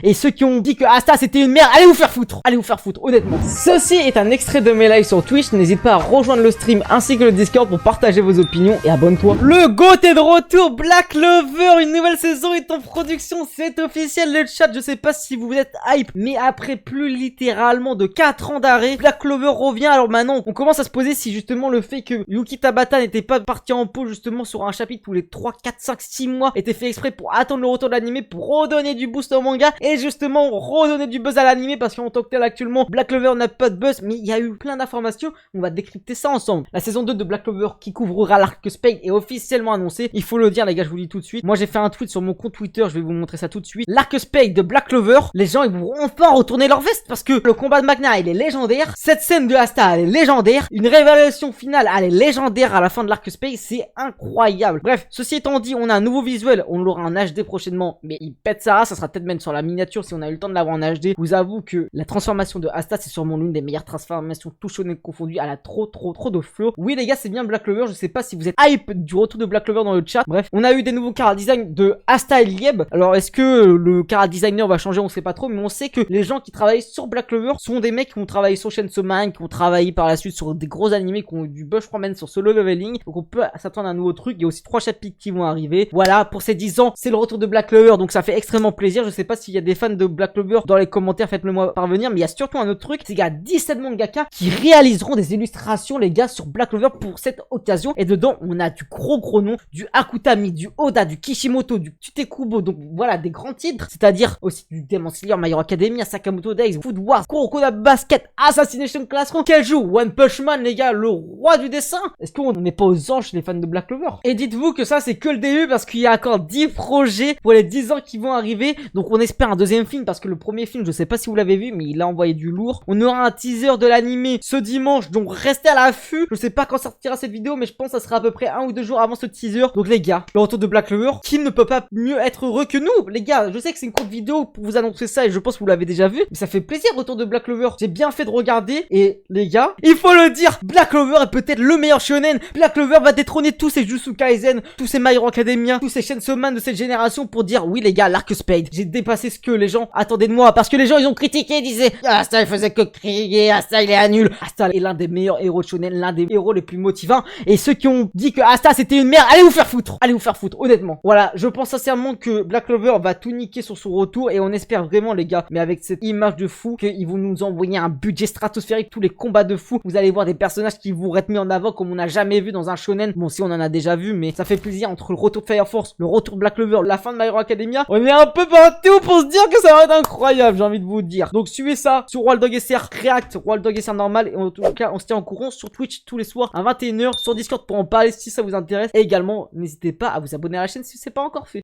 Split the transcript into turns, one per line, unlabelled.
Et ceux qui ont dit que Asta c'était une merde, allez vous faire foutre. Allez vous faire foutre, honnêtement. Ceci est un extrait de mes lives sur Twitch. N'hésite pas à rejoindre le stream ainsi que le Discord pour partager vos opinions et abonne-toi. Le GOAT est de retour. Black Clover, une nouvelle saison est en production. C'est officiel, le chat. Je sais pas si vous êtes hype, mais après plus littéralement de 4 ans d'arrêt, Black Clover revient. Alors maintenant, on commence à se poser si justement le fait que Yuki Tabata n'était pas parti en pause justement sur un chapitre tous les 3, 4, 5, 6 mois était fait exprès pour attendre le retour de l'animé, pour redonner du boost au manga et justement redonner du buzz à l'animé, parce qu'en tant que tel actuellement Black Clover n'a pas de buzz, mais il y a eu plein d'informations. On va décrypter ça ensemble. La saison 2 de Black Clover qui couvrira l'arc Spade est officiellement annoncée. Il faut le dire les gars, je vous le dis tout de suite. Moi j'ai fait un tweet sur mon compte Twitter, je vais vous montrer ça tout de suite. L'arc Spade de Black Clover, les gens ils vont enfin retourner leur veste parce que le combat de Magna il est légendaire. Cette scène de Asta elle est légendaire. Une révélation finale elle est légendaire à la fin de l'arc Spade, c'est incroyable. Bref, ceci étant dit, on a un nouveau visuel, on l'aura en HD prochainement, mais il pète ça sera peut-être même sur la miniature si on a eu le temps de l'avoir en HD. Je vous avoue que la transformation de Asta c'est sûrement l'une des meilleures transformations tout shonen confondues. Elle a trop de flow. Oui les gars, c'est bien Black Clover. Je sais pas si vous êtes hype du retour de Black Clover dans le chat. Bref, on a eu des nouveaux chara design de Asta et Lieb. Alors est-ce que le chara designer va changer? On sait pas trop, mais on sait que les gens qui travaillent sur Black Clover sont des mecs qui ont travaillé sur Chainsaw Man, qui ont travaillé par la suite sur des gros animés, qui ont eu du buzz, je crois même sur Solo Leveling. Donc on peut s'attendre à un nouveau truc. Il y a aussi 3 chapitres qui vont arriver. Voilà, pour ces 10 ans, c'est le retour de Black Clover, donc ça fait extrêmement plaisir. Je sais pas s'il y a des fans de Black Clover dans les commentaires, faites-le moi parvenir. Mais il y a surtout un autre truc, c'est qu'il y a 17 mangaka qui réaliseront des illustrations les gars sur Black Clover pour cette occasion. Et dedans on a du gros nom, du Akutami, du Oda, du Kishimoto, du Tutekubo. Donc voilà, des grands titres, c'est-à-dire aussi du Demon Slayer, My Hero Academia, Sakamoto Days, Food Wars, Kuroko Basket, Assassination Classroom. Quel joue One Punch Man les gars, le roi du dessin. Est-ce qu'on n'est pas aux anges les fans de Black Clover? Et dites-vous que ça c'est que le début, parce qu'il y a encore 10 projets pour les 10 ans qui vont arriver. Donc on espère un deuxième film, parce que le premier film je sais pas si vous l'avez vu, mais il a envoyé du lourd. On aura un teaser de l'animé ce dimanche, donc restez à l'affût. Je sais pas quand sortira cette vidéo, mais je pense que ça sera à peu près 1 ou 2 jours avant ce teaser. Donc les gars, le retour de Black Clover, qui ne peut pas mieux être heureux que nous les gars. Je sais que c'est une courte vidéo pour vous annoncer ça et je pense que vous l'avez déjà vu, mais ça fait plaisir, retour de Black Clover. J'ai bien fait de regarder et les gars, il faut le dire, Black Clover est peut-être le meilleur shonen. Black Clover va détrôner tous ces Jujutsu Kaisen, tous ces My Hero Academia, tous ces Chainsaw Man de cette génération pour dire oui les gars, l'arc Spade, j'ai dépassé ce que les gens attendaient de moi, parce que les gens ils ont critiqué, disaient Asta il faisait que crier, Asta il est nul. Asta est l'un des meilleurs héros de shonen, l'un des héros les plus motivants, et ceux qui ont dit que Asta c'était une merde, allez vous faire foutre. Allez vous faire foutre, honnêtement. Voilà, je pense sincèrement que Black Clover va tout niquer sur son retour et on espère vraiment les gars, mais avec cette image de fou, qu'ils vont nous envoyer un budget stratosphérique, tous les combats de fou, vous allez voir des personnages qui vont être mis en avant comme on n'a jamais vu dans un shonen. Bon, si on en a déjà vu, mais ça fait plaisir. Entre le retour de Fire Force, le retour de Black Clover, la fin de My Hero Academia, on est un peu partout pour se dire que ça va être incroyable, j'ai envie de vous dire. Donc suivez ça sur Wild Dog SR React, Wild Dog SR normal, et en tout cas on se tient en courant sur Twitch tous les soirs à 21 h, sur Discord pour en parler si ça vous intéresse, et également n'hésitez pas à vous abonner à la chaîne si c'est pas encore fait.